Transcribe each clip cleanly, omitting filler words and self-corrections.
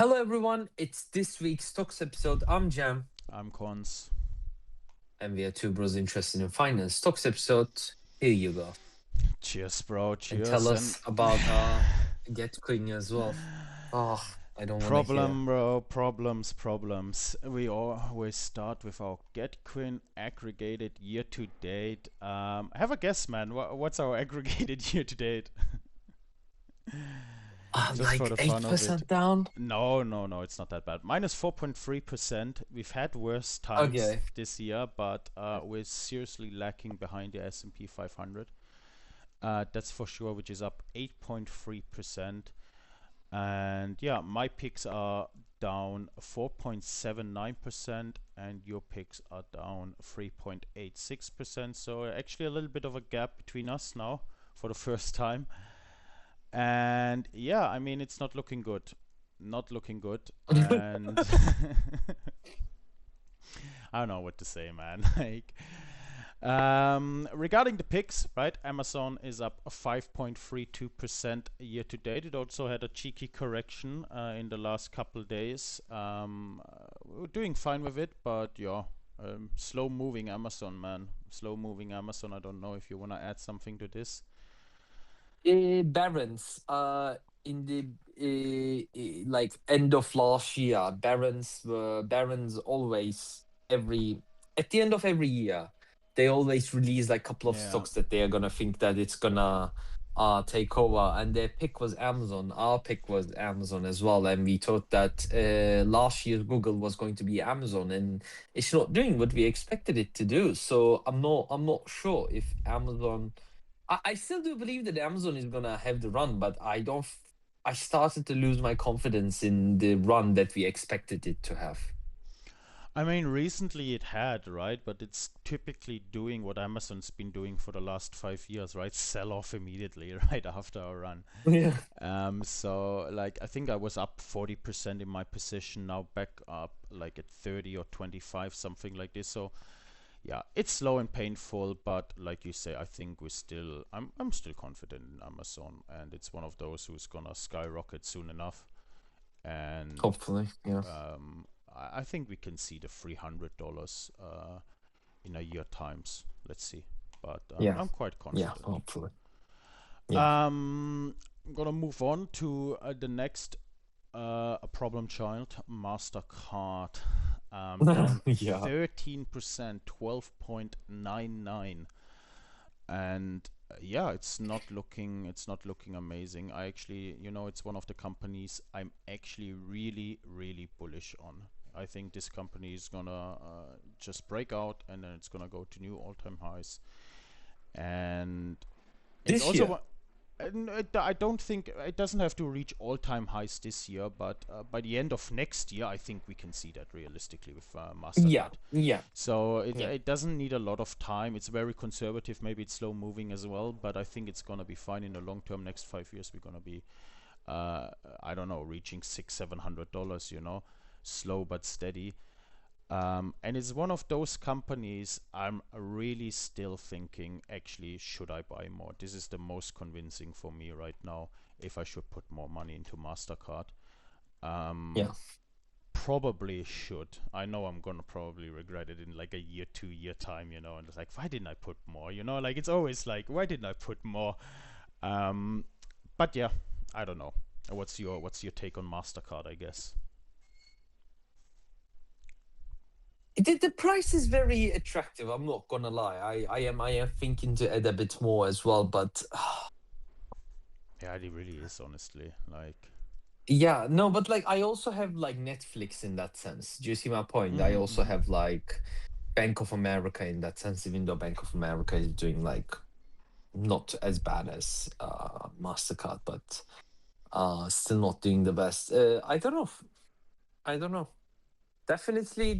Hello, everyone. It's this week's Stocks episode. I'm Jam, I'm Cons. and we are two bros interested in finance. Stocks episode. Here you go. Cheers, bro. And tell Cheers. And us about Get Queen as well. Oh, I don't want to hear. problem, bro. Problems. We always start with our GetQueen aggregated year to date. Have a guess, man. What's our aggregated year to date? Just for Like the fun of it. 8% down. No. It's not that bad. Minus 4.3%. We've had worse times Okay. this year, but we're seriously lacking behind the S&P 500. That's for sure, which is up 8.3%. And yeah, my picks are down 4.79%, and your picks are down 3.86%. So actually, a little bit of a gap between us now for the first time. And yeah, I mean, it's not looking good. Not looking good. And I don't know what to say, man. Like, regarding the picks, right? Amazon is up 5.32% year to date. It also had a cheeky correction in the last couple days. We're doing fine with it, but yeah, slow moving Amazon, man. Slow moving Amazon. I don't know if you want to add something to this. Barons. In the like end of last year, Barons always every at the end of every year they always release like couple of Yeah. stocks that they are gonna think that it's gonna take over, and their pick was Amazon. Our pick was Amazon as well, and we thought that last year's Google was going to be Amazon, and it's not doing what we expected it to do. So I'm not sure if Amazon. I still do believe that Amazon is gonna have the run, but I started to lose my confidence in the run that we expected it to have. I mean, recently it had, right? But it's typically doing what Amazon's been doing for the last 5 years, right? Sell off immediately right after a run. Yeah. So like I think I was up 40% in my position, now back up like at 30 or 25, something like this. So yeah, it's slow and painful, but like you say, I think I'm still confident in Amazon, and it's one of those who's gonna skyrocket soon enough. And Hopefully, yeah. I think we can see the $300 in a year times. Let's see, but Yeah. I'm quite Yeah, confident. hopefully. Yeah. I'm gonna move on to the next a problem child, Mastercard, down Yeah. 13%, 12.99, and yeah, it's not looking amazing. I actually, it's one of the companies I'm actually really bullish on. I think this company is gonna just break out, and then it's gonna go to new all-time highs, and it's This also year. I don't think it doesn't have to reach all-time highs this year, but by the end of next year, I think we can see that realistically with Yeah. Mastercard. Yeah. So it Yeah. it doesn't need a lot of time. It's very conservative. Maybe it's slow moving as well, but I think it's gonna be fine in the long term. Next 5 years, we're gonna be, I don't know, reaching $600-700. Slow but steady. And it's one of those companies I'm really still thinking, actually, should I buy more? This is the most convincing for me right now, if I should put more money into MasterCard. Yeah. Probably should. I know I'm gonna probably regret it in like a year, 2 year time, and it's like, why didn't I put more? Like it's always like, why didn't I put more? Um, but yeah, I don't know. What's your take on MasterCard, I guess? The price is very attractive. I'm not gonna lie. I am thinking to add a bit more as well, but Yeah, it really is, honestly. Like, yeah, no, but like I also have like Netflix in that sense. Do you see my point? I mm-hmm, also mm-hmm. have like Bank of America in that sense, even though Bank of America is doing like not as bad as Mastercard, but still not doing the best. I don't know. I don't know. Definitely,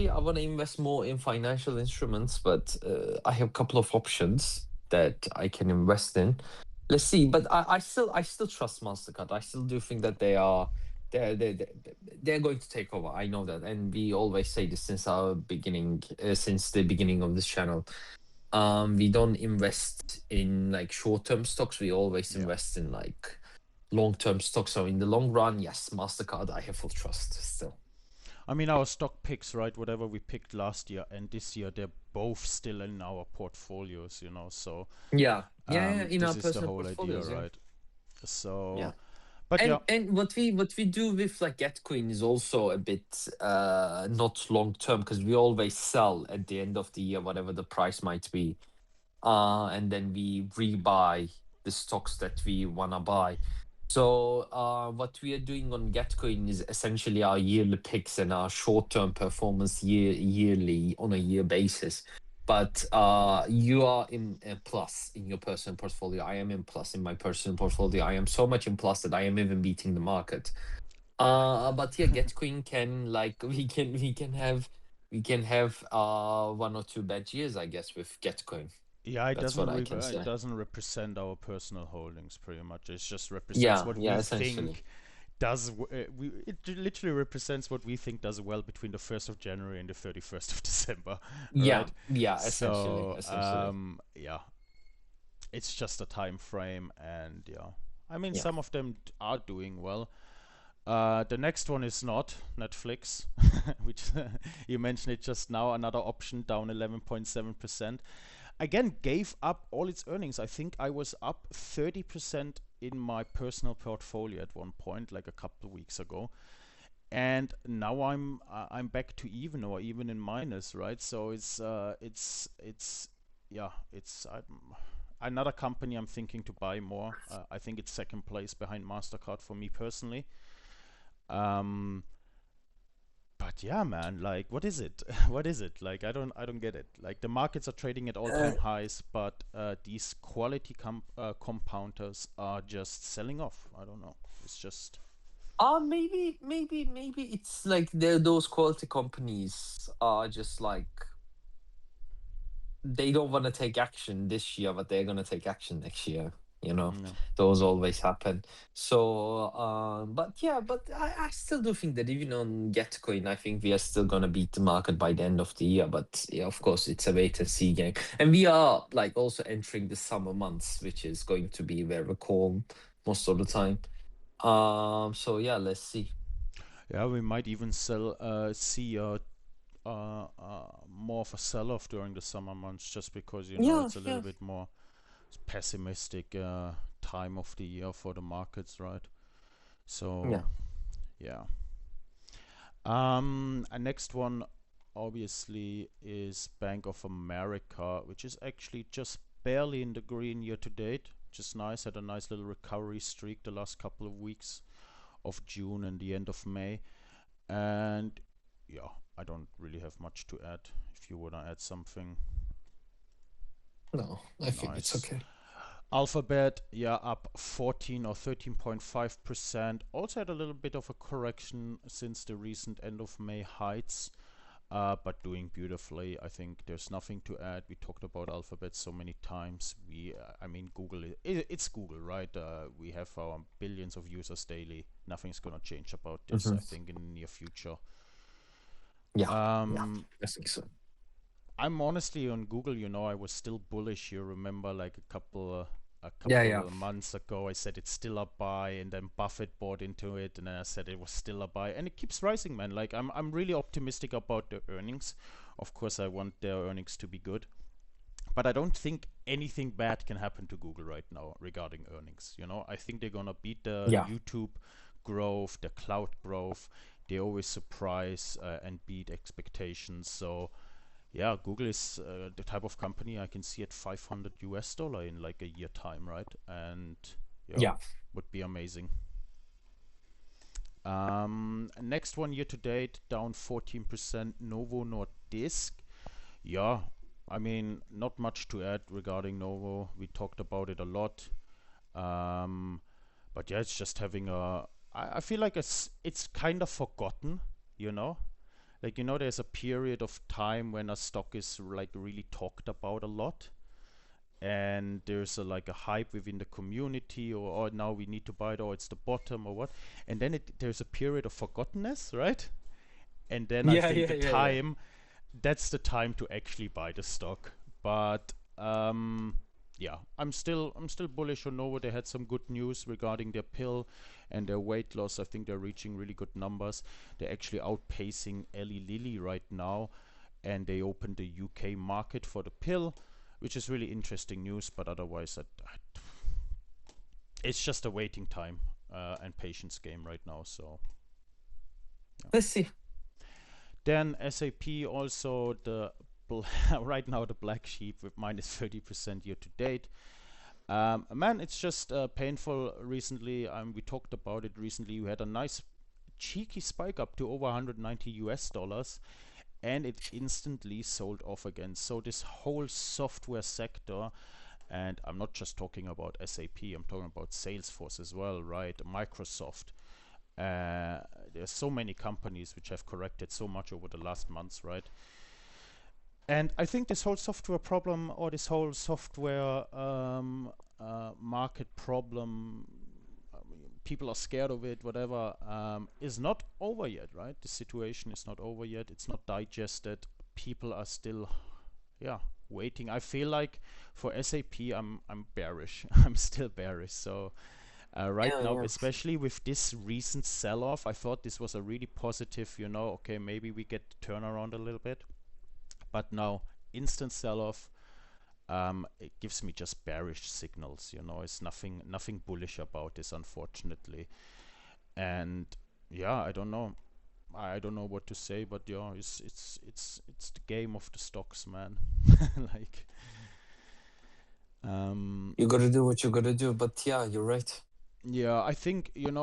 I want to invest more in financial instruments, but I have a couple of options that I can invest in. Let's see, but I still trust Mastercard. I still do think that they're going to take over. I know that, and we always say this since our beginning, since the beginning of this channel. We don't invest in like short-term stocks. We always Yeah. invest in like long-term stock. So in the long run, yes, Mastercard, I have full trust still. I mean, our stock picks, right? Whatever we picked last year and this year, they're both still in our portfolios, you know. So Yeah, yeah, yeah, in this our is the personal whole idea, portfolios, yeah. right? Yeah. So, but yeah, And what we do with like Getcoin is also a bit not long term, because we always sell at the end of the year whatever the price might be, and then we rebuy the stocks that we wanna buy. So what we are doing on Getcoin is essentially our yearly picks and our short-term performance yearly on a year basis. But you are in a plus in your personal portfolio. I am in plus in my personal portfolio. I am so much in plus that I am even beating the market. But yeah, Getcoin can like we can have one or two bad years, I guess, with Getcoin. yeah, That's what I can it say. doesn't represent our personal holdings pretty much. It just represents Yeah, what yeah, we essentially. think it literally represents what we think does well between the 1st of January and the 31st of December, Yeah, right? yeah, essentially, So, essentially. yeah, it's just a time frame, and yeah, I mean, Yeah. some of them are doing well. The next one is not Netflix, which you mentioned it just now. Another option down 11.7%. Again, gave up all its earnings. I think I was up 30% in my personal portfolio at one point, like a couple of weeks ago, and now I'm back to even or even in minus, right? So it's yeah, it's another company I'm thinking to buy more. I think it's second place behind Mastercard for me personally. Um, but yeah, man, like, what is it? What is it? Like, I don't get it. Like, the markets are trading at Uh, all-time highs, but these quality compounders are just selling off. I don't know. It's just maybe it's like those quality companies are just like they don't want to take action this year, but they're gonna take action next year. You know, no. those always happen. So, but yeah, but I still do think that even on Getcoin, I think we are still gonna beat the market by the end of the year. But yeah, of course, it's a wait and see game, and we are like also entering the summer months, which is going to be very calm most of the time. So yeah, let's see. Yeah, we might even see more of a sell-off during the summer months, just because Yeah, it's a little yeah, bit more pessimistic time of the year for the markets, right? So yeah. yeah. A next one obviously is Bank of America, which is actually just barely in the green year to date. Just nice, had a nice little recovery streak the last couple of weeks of June and the end of May. And yeah, I don't really have much to add. If you wanna add something, No, I think it's nice. okay. Alphabet, yeah, up 14 or 13.5%. Also had a little bit of a correction since the recent end of May heights, but doing beautifully. I think there's nothing to add. We talked about Alphabet so many times. I mean, Google, it's Google, right? We have our billions of users daily. Nothing's gonna change about this, Hmm. I think, in the near future. Yeah, yeah, Um, I think so. I'm honestly on Google. I was still bullish. You remember, like a Yeah, yeah, couple of months ago, I said it's still a buy, and then Buffett bought into it, and then I said it was still a buy, and it keeps rising, man. Like I'm really optimistic about the earnings. Of course, I want their earnings to be good, but I don't think anything bad can happen to Google right now regarding earnings. I think they're gonna beat the yeah. YouTube growth, the cloud growth. They always surprise and beat expectations. So yeah, Google is the type of company I can see at 500 US dollar in like a year time, right? And yeah, Yeah. would be amazing. Next one year to date, down 14%. Novo Nordisk. Yeah, I mean, not much to add regarding Novo. We talked about it a lot. Um, but yeah, it's just having I feel like it's kind of forgotten, you know? Like, there's a period of time when a stock is like really talked about a lot, and there's like a hype within the community, or now we need to buy it, or it's the bottom, or what, and then there's a period of forgottenness, right? And then I Yeah, think yeah, yeah, yeah. that's the time to actually buy the stock. But yeah, I'm still bullish on Novo. They had some good news regarding their pill and their weight loss. I think they're reaching really good numbers. They're actually outpacing Eli Lilly right now, and they opened the UK market for the pill, which is really interesting news. But otherwise, it's just a waiting time and patience game right now. So yeah. Let's see. Then SAP also right now the black sheep with minus 30% year to date. Man, it's just painful recently. We talked about it recently. We had a nice cheeky spike up to over 190 US dollars, and it instantly sold off again. So this whole software sector, and I'm not just talking about SAP, I'm talking about Salesforce as well, right? Microsoft. There's so many companies which have corrected so much over the last months, right? And I think this whole software problem, or this whole software market problem, people are scared of it, whatever, is not over yet, right? The situation is not over yet. It's not digested. People are still, yeah, waiting. I feel like for SAP, I'm bearish. I'm still bearish. So right Yeah, now, yeah. especially with this recent sell-off, I thought this was a really positive. Okay, maybe we get the turnaround a little bit. But now, instant sell-off, it gives me just bearish signals. It's nothing bullish about this, unfortunately. And yeah, I don't know. I don't know what to say, but yeah, it's the game of the stocks, man. Like, You gotta do what you gotta do. But yeah, you're right. yeah, I think in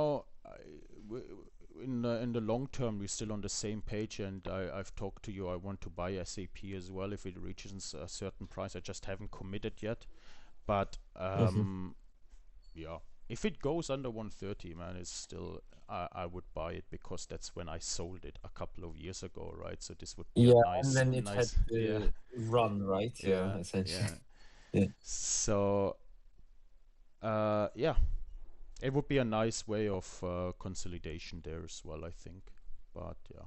the long term we're still on the same page, and I've talked to you. I want to buy SAP as well if it reaches a certain price. I just haven't committed yet, but Hmm. yeah, if it goes under 130, man, it's still I would buy it, because that's when I sold it a couple of years ago, right? So this would be a Yeah, and nice then it had nice yeah, to run, right? Yeah, yeah, essentially. yeah. Yeah. So yeah, it would be a nice way of consolidation there as well, I think. But yeah.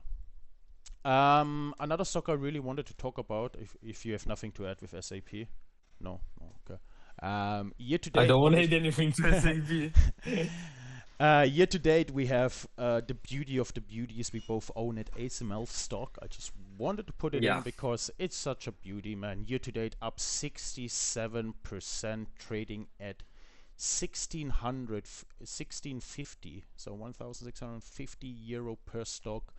Another stock I really wanted to talk about, if you have nothing to add with SAP. No, no, okay. Year to I date, don't want to obviously. add anything to SAP. Year to date, we have the beauty of the beauties. We both own it, ASML stock. I just wanted to put it in Yeah. because it's such a beauty, man. Year to date, up 67%, trading at 1650, so 1,650 euro per stock.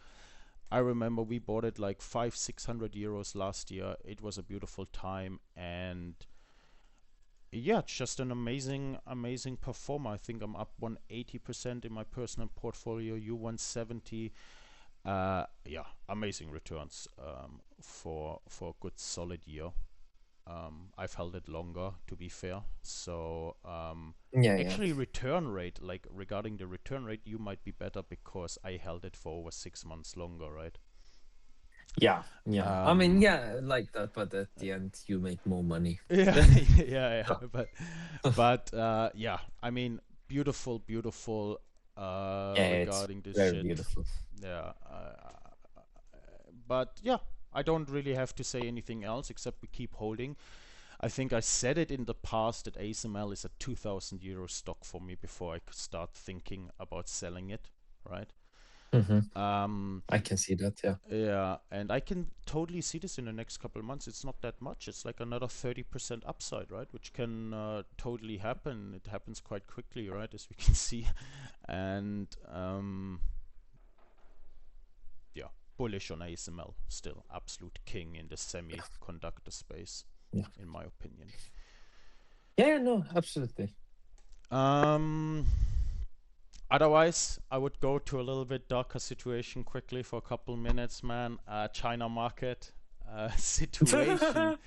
I remember we bought it like 500-600 euros last year. It was a beautiful time, and yeah, it's just an amazing performer. I think I'm up 180% in my personal portfolio. You 170. Yeah, amazing returns for a good solid year. I've held it longer, to be fair. So Yeah, yeah. actually, return rate, like regarding the return rate, you might be better because I held it for over 6 months longer, right? Yeah, yeah. I mean, Um, yeah, I like that, but at the end, you make more money. yeah, yeah, So, but yeah, I mean, beautiful yeah, it's regarding this very shit. beautiful. Yeah, but yeah, I don't really have to say anything else except we keep holding. I think I said it in the past that ASML is a 2,000 euro stock for me before I could start thinking about selling it, right? Hmm. Um, I can see that. Yeah. yeah, and I can totally see this in the next couple of months. It's not that much. It's like another 30% upside, right? Which can totally happen. It happens quite quickly, right? As we can see. And yeah, bullish on ASML still. Absolute king in the semiconductor space, Yeah. in my opinion. Yeah. No, absolutely. Um, Otherwise, I would go to a little bit darker situation quickly for a couple minutes, man. China market situation,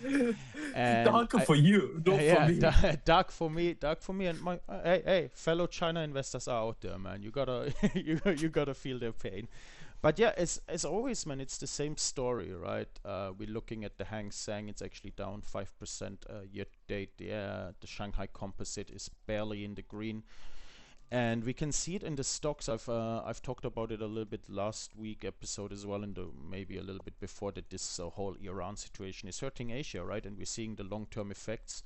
and Darker for you, not for yeah, me. dark for me, and my hey, fellow China investors are out there, man. You gotta you gotta feel their pain. But yeah, as always, man, it's the same story, right? We're looking at the Hang Seng; it's actually down 5% year to date. Yeah, the Shanghai Composite is barely in the green. And we can see it in the stocks. I've talked about it a little bit last week episode as well, and maybe a little bit before, that this whole Iran situation is hurting Asia, right? And we're seeing the long-term effects.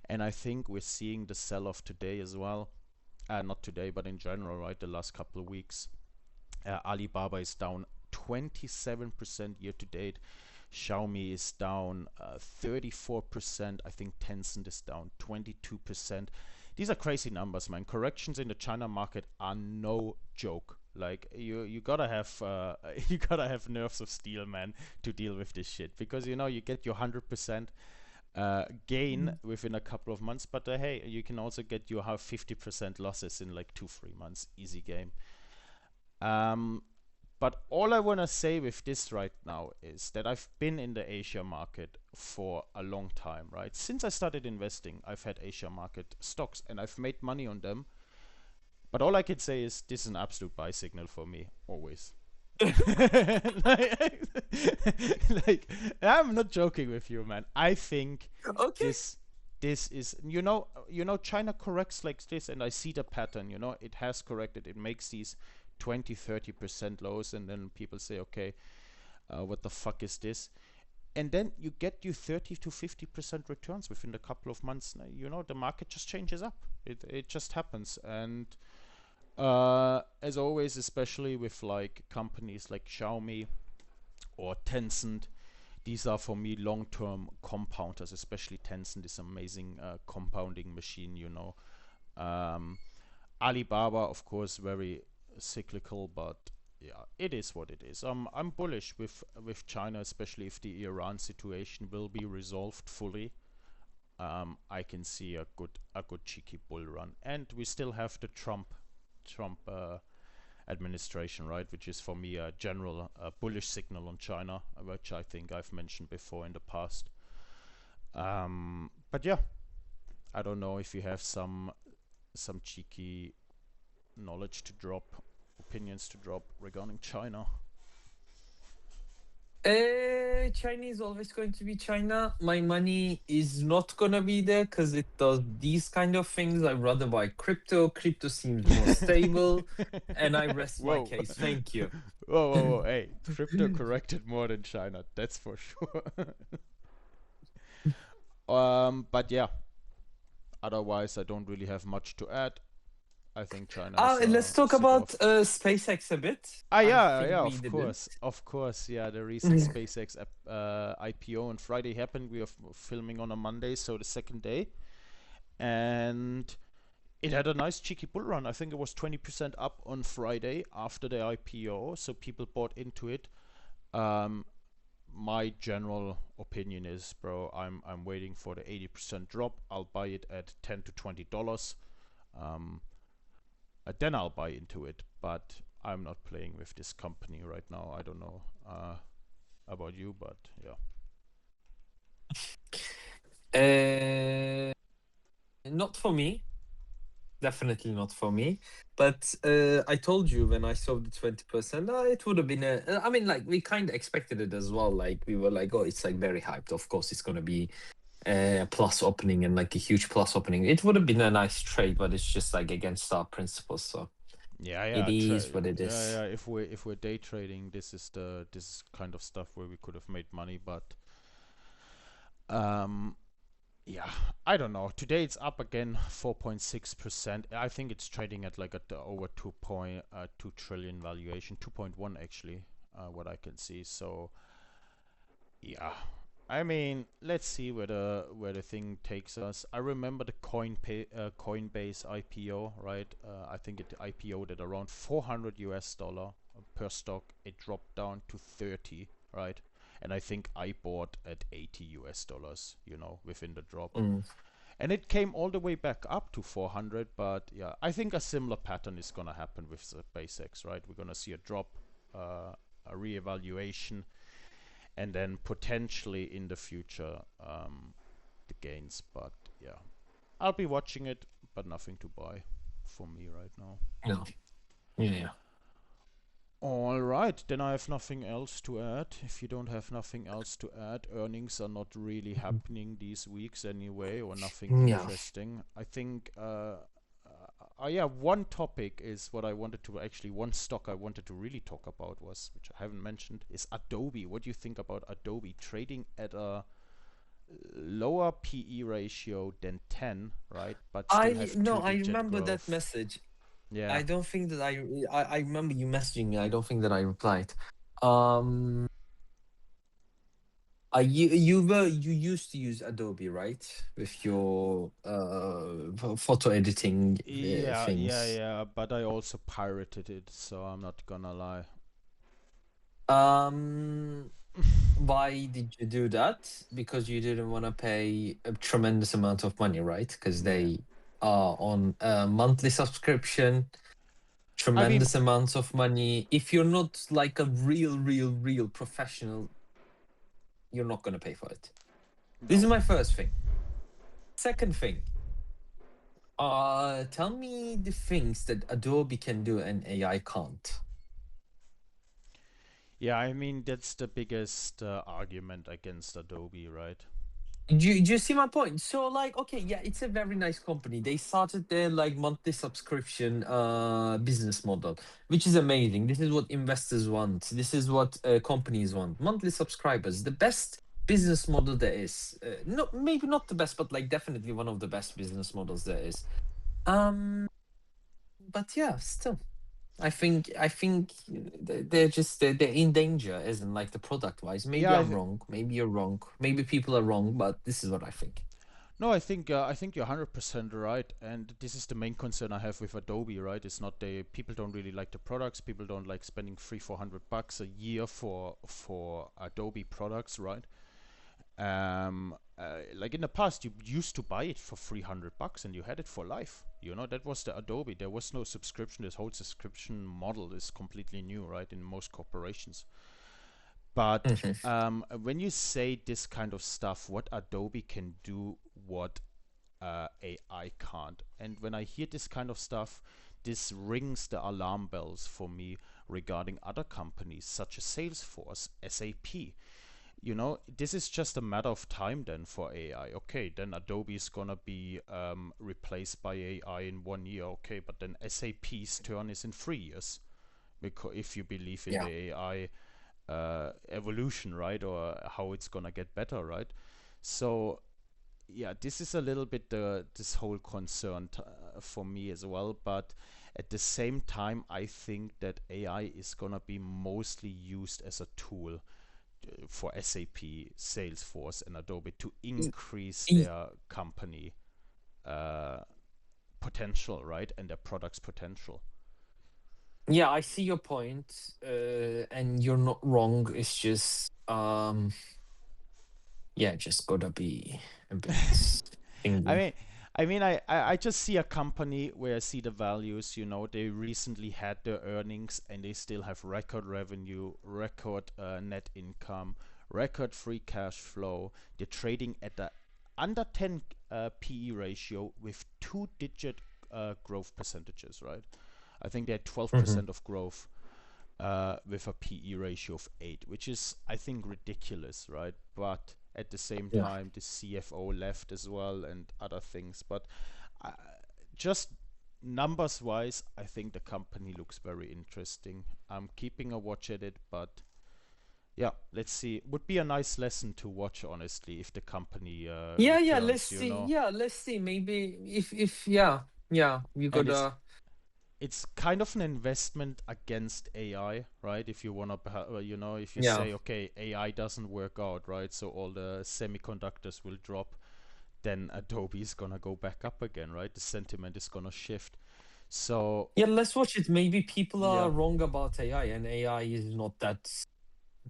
And I think we're seeing the sell-off today as well. Not today, but in general, right? The last couple of weeks. Alibaba is down 27% year to date. Xiaomi is down 34%. I think Tencent is down 22%. These are crazy numbers, man. Corrections in the China market are no joke. Like you gotta have you gotta have nerves of steel, man, to deal with this shit. Because you get your 100% gain within a couple of months, but hey, you can also get your 50% losses in like 2-3 months. Easy game. But all I want to say with this right now is that I've been in the Asia market for a long time, right? Since I started investing, I've had Asia market stocks and I've made money on them. But all I can say is this is an absolute buy signal for me, always. like, like, I'm not joking with you, man. I think Okay. this is China corrects like this, and I see the pattern. It has corrected. It makes these 20-30% lows, and then people say, okay, what the fuck is this? And then you get 30-50% returns within a couple of months. The market just changes up. It just happens. And as always, especially with like companies like Xiaomi or Tencent, these are for me long-term compounders. Especially Tencent is amazing compounding machine. Alibaba, of course, very cyclical, but yeah, it is what it is. I'm bullish with China, especially if the Iran situation will be resolved fully. I can see a good cheeky bull run, and we still have the Trump administration, right, which is for me a general bullish signal on China, which I think I've mentioned before in the past. But yeah, I don't know if you have some cheeky knowledge to drop, opinions to drop regarding China. China is always going to be China. My money is not gonna be there because it does these kind of things. I'd rather buy crypto. Crypto seems more stable, and I rest my Whoa. case. Thank you. Whoa. Hey, crypto corrected more than China, that's for sure. But yeah, otherwise I don't really have much to add. I think China is Let's talk sit about off. SpaceX a bit. I Yeah, think we of course. Yeah, the recent SpaceX IPO on Friday happened. We are filming on a Monday, so the second day, and it had a nice cheeky bull run. I think it was 20% up on Friday after the IPO, so people bought into it. My general opinion is, bro, I'm waiting for the 80% drop. I'll buy it at $10 to $20. Then I'll buy into it, but I'm not playing with this company right now. I don't know about you, but did. Not for me. Definitely not for me. But I told you when I saw the 20%, it would have been I mean, like we kind of expected it as well. Like we were like, oh, it's like very hyped. Of course, it's gonna be a plus opening and like a huge plus opening. It would have been a nice trade, but it's just like against our principles. So it is what it is. If we're day trading, this kind of stuff where we could have made money, but um, yeah, I don't know. Today it's up again 4.6%. I think it's trading at like at over 2 trillion valuation, 2.1 actually, what I can see. So yeah, I mean, let's see where the thing takes us. I remember the Coinbase IPO, right? I think it IPO'd at around $400 per stock. It dropped down to 30, right? And I think I bought at $80, within the drop. Mm. And it came all the way back up to 400, but yeah, I think a similar pattern is gonna happen with SpaceX, right? We're gonna see a drop, a reevaluation, and then potentially in the future the gains. But yeah, I'll be watching it, but nothing to buy for me right now. No. Yeah. All right, then I have nothing else to add. If you don't have nothing else to add, earnings are not really happening these weeks anyway, or nothing Yeah. interesting. I think yeah, one topic is what I wanted to actually, one stock I wanted to really talk about was, which I haven't mentioned, is Adobe. What do you think about Adobe trading at a lower PE ratio than 10, right? But still I have no, two I digit remember that growth. message. Yeah. I don't think that I remember you messaging me. I don't think that I replied. Um, you used to use Adobe, right? With your photo editing Yeah, yeah, things. yeah. But I also pirated it, so I'm not gonna lie. Um, why did you do that? Because you didn't want to pay a tremendous amount of money, right? Because Yeah. they are on a monthly subscription, I mean, tremendous amounts of money. If you're not like a real professional, you're not going to pay for it. This no. is my first thing. Second thing, tell me the things that Adobe can do and AI can't. Yeah, I mean, that's the biggest argument against Adobe, right? Do you see my point? So like, okay, yeah, it's a very nice company. They started their like monthly subscription business model, which is amazing. This is what investors want. This is what companies want. Monthly subscribers, the best business model there is. No, maybe not the best, but like definitely one of the best business models there is. Um, but yeah, still. I think they're in danger, isn't like the product wise. Maybe Yeah, I'm wrong. Maybe you're wrong. Maybe people are wrong, but this is what I think. no, I think you're 100% right, and this is the main concern I have with Adobe, right? It's not they people don't really like the products. People don't like spending 300-400 bucks a year for Adobe products, right? Like in the past, you used to buy it for 300 bucks and you had it for life. You know, that was the Adobe. There was no subscription. This whole subscription model is completely new, right? In most corporations. But Mhm. when you say this kind of stuff, what Adobe can do, what AI can't. And when I hear this kind of stuff, this rings the alarm bells for me regarding other companies such as Salesforce, SAP. You know, this is just a matter of time then for AI. Okay, then Adobe is gonna be replaced by AI in 1 year. Okay, but then SAP's turn is in 3 years. Because if you believe in Yeah. the AI evolution, right, or how it's gonna get better, right? So yeah, this is a little bit this whole concern for me as well. But at the same time, I think that AI is gonna be mostly used as a tool for SAP, Salesforce, and Adobe to Y- increase y- their company uh, potential, right, and their products potential. Yeah, I see your point, and you're not wrong. It's just, yeah, just gotta be a bit I thingy. mean, I just see a company where I see the values. You know, they recently had their earnings and they still have record revenue, record net income, record free cash flow. They're trading at the under 10 PE ratio with two-digit growth percentages, right? I think they had Hmm. 12% of growth with a PE ratio of 8, which is, I think, ridiculous, right? But at the same Yeah. time, the CFO left as well and other things. But uh, just numbers wise, I think the company looks very interesting. I'm keeping a watch at it, but yeah, let's see. Would be a nice lesson to watch, honestly, if the company Yeah. Let's returns, you see. know. Yeah, let's see. Maybe if yeah, you And gotta it's kind of an investment against AI, right? If you want to, you know, if you yeah. say, okay, AI doesn't work out, right? So all the semiconductors will drop, then Adobe is gonna go back up again, right? The sentiment is gonna shift. So Yeah, let's watch it. Maybe people are yeah, wrong about AI, and AI is not that.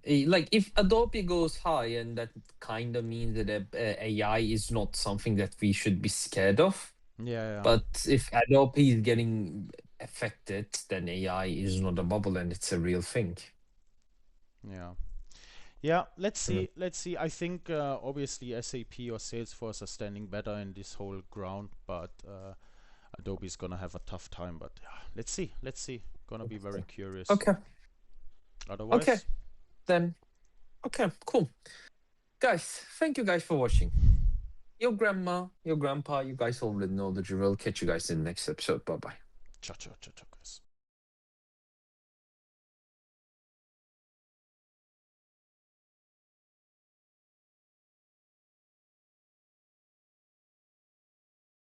Like if Adobe goes high, and that kind of means that AI is not something that we should be scared of. yeah, But if Adobe is getting affected, then AI is not a bubble and it's a real thing. yeah, yeah. Yeah, let's Mm. see. Let's see. I think obviously SAP or Salesforce are standing better in this whole ground, but Adobe's gonna have a tough time. But yeah, let's see. Let's see. Gonna be very curious. Okay. Okay. Otherwise, Then. Okay. Cool. Guys, thank you guys for watching. Your grandma, your grandpa, you guys already know the drill. Catch you guys in the next episode. Bye bye. ciao, ciao, ciao, ciao, guys.